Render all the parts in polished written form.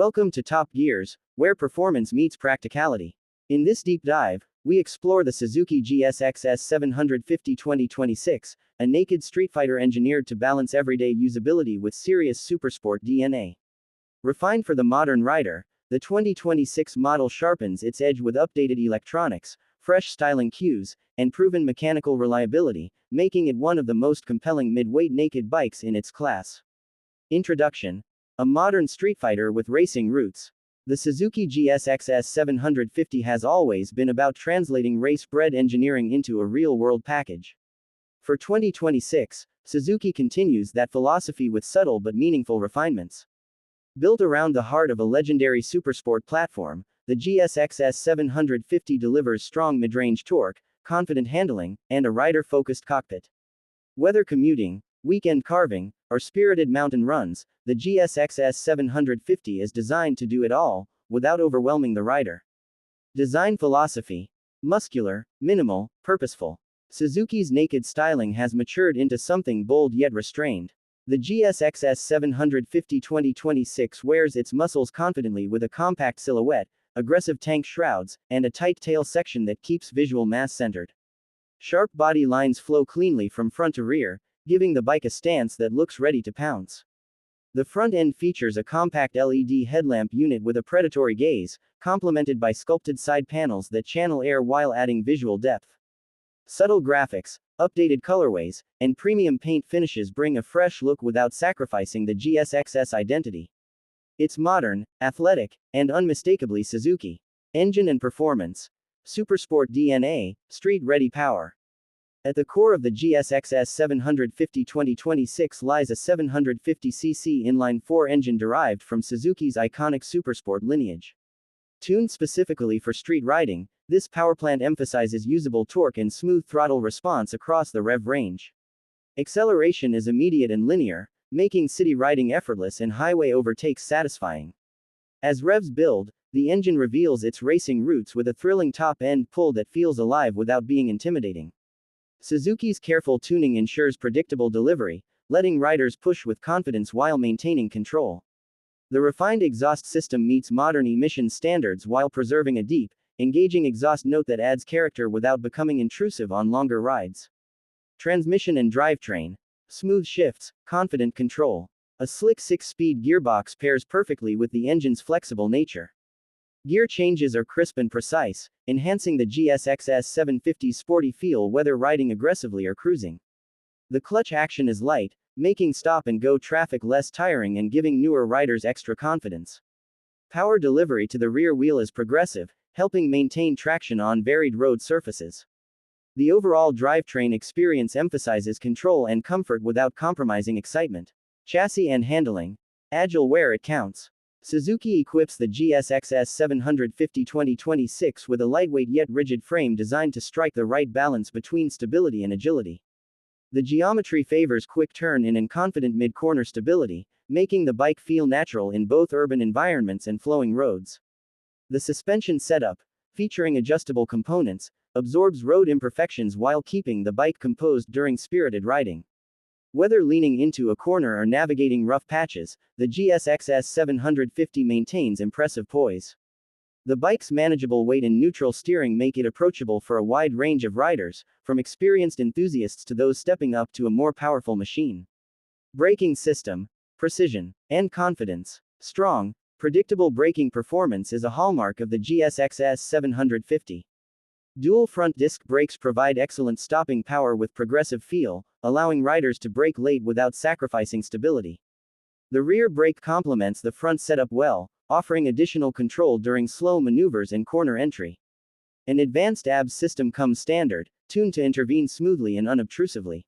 Welcome to Top Gears, where performance meets practicality. In this deep dive, we explore the Suzuki GSX-S750 2026, a naked Streetfighter engineered to balance everyday usability with serious supersport DNA. Refined for the modern rider, the 2026 model sharpens its edge with updated electronics, fresh styling cues, and proven mechanical reliability, making it one of the most compelling mid-weight naked bikes in its class. Introduction: a modern Streetfighter with racing roots. The Suzuki GSX-S750 has always been about translating race-bred engineering into a real-world package. For 2026, Suzuki continues that philosophy with subtle but meaningful refinements. Built around the heart of a legendary supersport platform, the GSX-S750 delivers strong mid-range torque, confident handling, and a rider-focused cockpit. Whether commuting, weekend carving, or spirited mountain runs, the GSX-S750 is designed to do it all, without overwhelming the rider. Design philosophy: muscular, minimal, purposeful. Suzuki's naked styling has matured into something bold yet restrained. The GSX-S750 2026 wears its muscles confidently with a compact silhouette, aggressive tank shrouds, and a tight tail section that keeps visual mass centered. Sharp body lines flow cleanly from front to rear, giving the bike a stance that looks ready to pounce. The front end features a compact LED headlamp unit with a predatory gaze, complemented by sculpted side panels that channel air while adding visual depth. Subtle graphics, updated colorways, and premium paint finishes bring a fresh look without sacrificing the GSX-S identity. It's modern, athletic, and unmistakably Suzuki. Engine and performance: supersport DNA, street-ready power. At the core of the GSX-S750 2026 lies a 750cc inline-four engine derived from Suzuki's iconic supersport lineage. Tuned specifically for street riding, this powerplant emphasizes usable torque and smooth throttle response across the rev range. Acceleration is immediate and linear, making city riding effortless and highway overtakes satisfying. As revs build, the engine reveals its racing roots with a thrilling top-end pull that feels alive without being intimidating. Suzuki's careful tuning ensures predictable delivery, letting riders push with confidence while maintaining control. The refined exhaust system meets modern emission standards while preserving a deep, engaging exhaust note that adds character without becoming intrusive on longer rides. Transmission and drivetrain: smooth shifts, confident control. A slick 6-speed gearbox pairs perfectly with the engine's flexible nature. Gear changes are crisp and precise, enhancing the GSX-S750's sporty feel whether riding aggressively or cruising. The clutch action is light, making stop-and-go traffic less tiring and giving newer riders extra confidence. Power delivery to the rear wheel is progressive, helping maintain traction on varied road surfaces. The overall drivetrain experience emphasizes control and comfort without compromising excitement. Chassis and handling: agile where it counts. Suzuki equips the GSX-S750 2026 with a lightweight yet rigid frame designed to strike the right balance between stability and agility. The geometry favors quick turn-in and confident mid-corner stability, making the bike feel natural in both urban environments and flowing roads. The suspension setup, featuring adjustable components, absorbs road imperfections while keeping the bike composed during spirited riding. Whether leaning into a corner or navigating rough patches, the GSX-S750 maintains impressive poise. The bike's manageable weight and neutral steering make it approachable for a wide range of riders, from experienced enthusiasts to those stepping up to a more powerful machine. Braking system: precision and confidence. Strong, predictable braking performance is a hallmark of the GSX-S750. Dual front disc brakes provide excellent stopping power with progressive feel, allowing riders to brake late without sacrificing stability. The rear brake complements the front setup well, offering additional control during slow maneuvers and corner entry. An advanced ABS system comes standard, tuned to intervene smoothly and unobtrusively.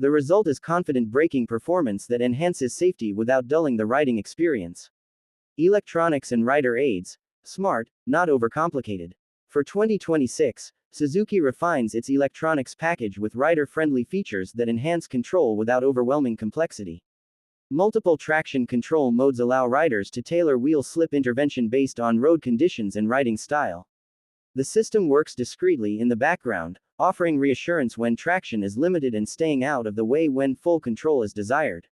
The result is confident braking performance that enhances safety without dulling the riding experience. Electronics and rider aids: smart, not overcomplicated. For 2026, Suzuki refines its electronics package with rider-friendly features that enhance control without overwhelming complexity. Multiple traction control modes allow riders to tailor wheel slip intervention based on road conditions and riding style. The system works discreetly in the background, offering reassurance when traction is limited and staying out of the way when full control is desired.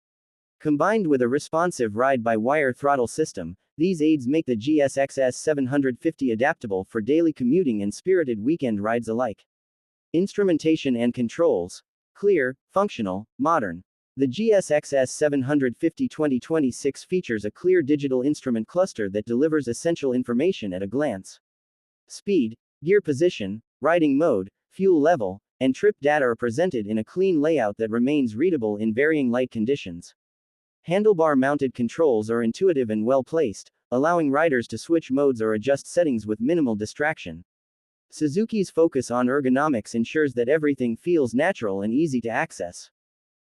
Combined with a responsive ride-by-wire throttle system, These aids make the GSX-S750 adaptable for daily commuting and spirited weekend rides alike. Instrumentation and controls. Clear, functional, modern. The GSX-S750 2026 features a clear digital instrument cluster that delivers essential information at a glance. Speed, gear position, riding mode, fuel level, and trip data are presented in a clean layout that remains readable in varying light conditions. Handlebar-mounted controls are intuitive and well-placed, allowing riders to switch modes or adjust settings with minimal distraction. Suzuki's focus on ergonomics ensures that everything feels natural and easy to access.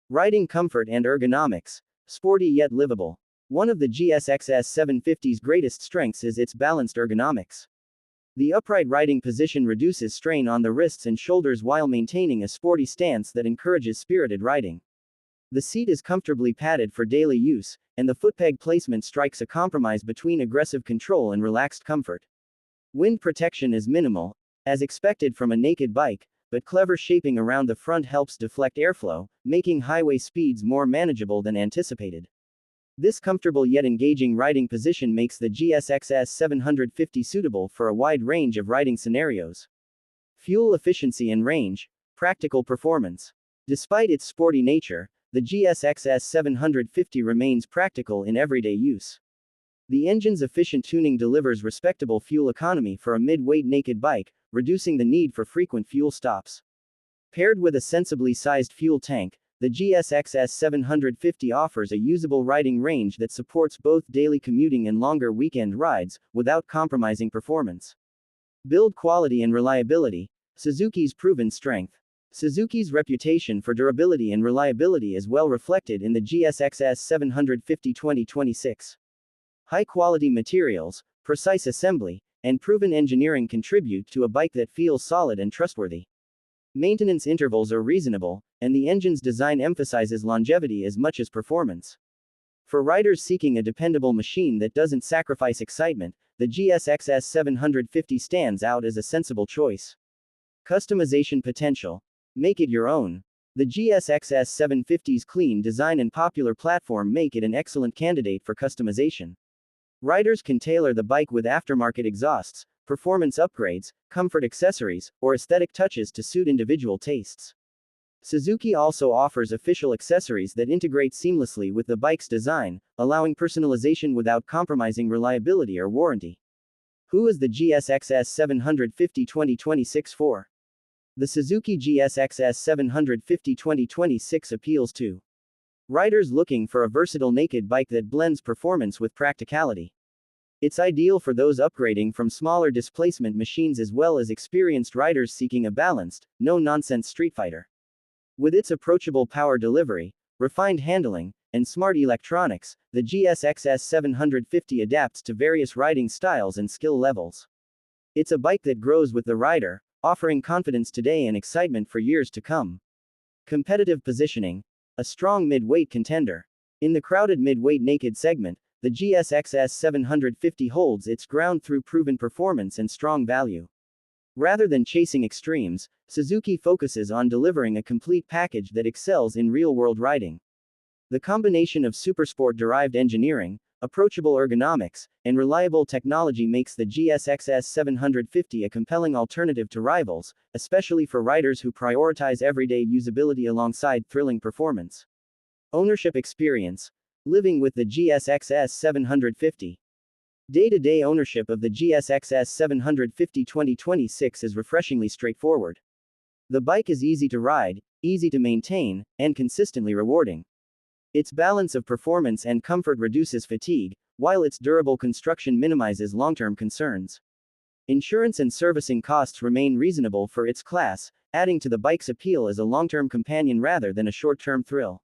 Riding comfort and ergonomics. Sporty yet livable. One of the GSX-S750's greatest strengths is its balanced ergonomics. The upright riding position reduces strain on the wrists and shoulders while maintaining a sporty stance that encourages spirited riding. The seat is comfortably padded for daily use, and the footpeg placement strikes a compromise between aggressive control and relaxed comfort. Wind protection is minimal, as expected from a naked bike, but clever shaping around the front helps deflect airflow, making highway speeds more manageable than anticipated. This comfortable yet engaging riding position makes the GSX-S750 suitable for a wide range of riding scenarios. Fuel efficiency and range. Practical performance. Despite its sporty nature, the GSX-S750 remains practical in everyday use. The engine's efficient tuning delivers respectable fuel economy for a mid-weight naked bike, reducing the need for frequent fuel stops. Paired with a sensibly sized fuel tank, the GSX-S750 offers a usable riding range that supports both daily commuting and longer weekend rides, without compromising performance. Build quality and reliability. Suzuki's proven strength. Suzuki's reputation for durability and reliability is well reflected in the GSX-S750 2026. High-quality materials, precise assembly, and proven engineering contribute to a bike that feels solid and trustworthy. Maintenance intervals are reasonable, and the engine's design emphasizes longevity as much as performance. For riders seeking a dependable machine that doesn't sacrifice excitement, the GSX-S750 stands out as a sensible choice. Customization potential. Make it your own. The GSX-S750's clean design and popular platform make it an excellent candidate for customization. Riders can tailor the bike with aftermarket exhausts, performance upgrades, comfort accessories, or aesthetic touches to suit individual tastes. Suzuki also offers official accessories that integrate seamlessly with the bike's design, allowing personalization without compromising reliability or warranty. Who is the GSX-S750 2026 for? The Suzuki GSX-S750 2026 appeals to riders looking for a versatile naked bike that blends performance with practicality. It's ideal for those upgrading from smaller displacement machines as well as experienced riders seeking a balanced, no-nonsense Streetfighter. With its approachable power delivery, refined handling, and smart electronics, the GSX-S750 adapts to various riding styles and skill levels. It's a bike that grows with the rider, offering confidence today and excitement for years to come. Competitive positioning. A strong mid-weight contender. In the crowded mid-weight naked segment, the GSX-S750 holds its ground through proven performance and strong value. Rather than chasing extremes, Suzuki focuses on delivering a complete package that excels in real-world riding. The combination of supersport-derived engineering, approachable ergonomics, and reliable technology makes the GSX-S750 a compelling alternative to rivals, especially for riders who prioritize everyday usability alongside thrilling performance. Ownership experience. Living with the GSX-S750. Day-to-day ownership of the GSX-S750 2026 is refreshingly straightforward. The bike is easy to ride, easy to maintain, and consistently rewarding. Its balance of performance and comfort reduces fatigue, while its durable construction minimizes long-term concerns. Insurance and servicing costs remain reasonable for its class, adding to the bike's appeal as a long-term companion rather than a short-term thrill.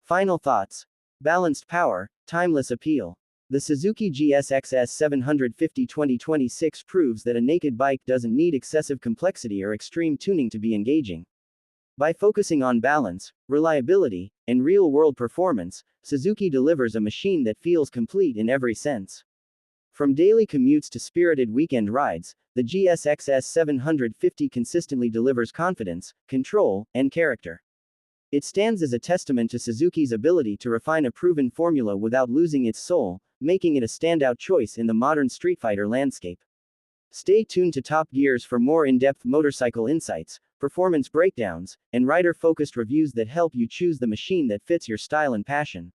Final thoughts. Balanced power, timeless appeal. The Suzuki GSX-S750 2026 proves that a naked bike doesn't need excessive complexity or extreme tuning to be engaging. By focusing on balance, reliability, and real-world performance, Suzuki delivers a machine that feels complete in every sense. From daily commutes to spirited weekend rides, the GSX-S750 consistently delivers confidence, control, and character. It stands as a testament to Suzuki's ability to refine a proven formula without losing its soul, making it a standout choice in the modern Streetfighter landscape. Stay tuned to Top Gears for more in-depth motorcycle insights, performance breakdowns, and rider-focused reviews that help you choose the machine that fits your style and passion.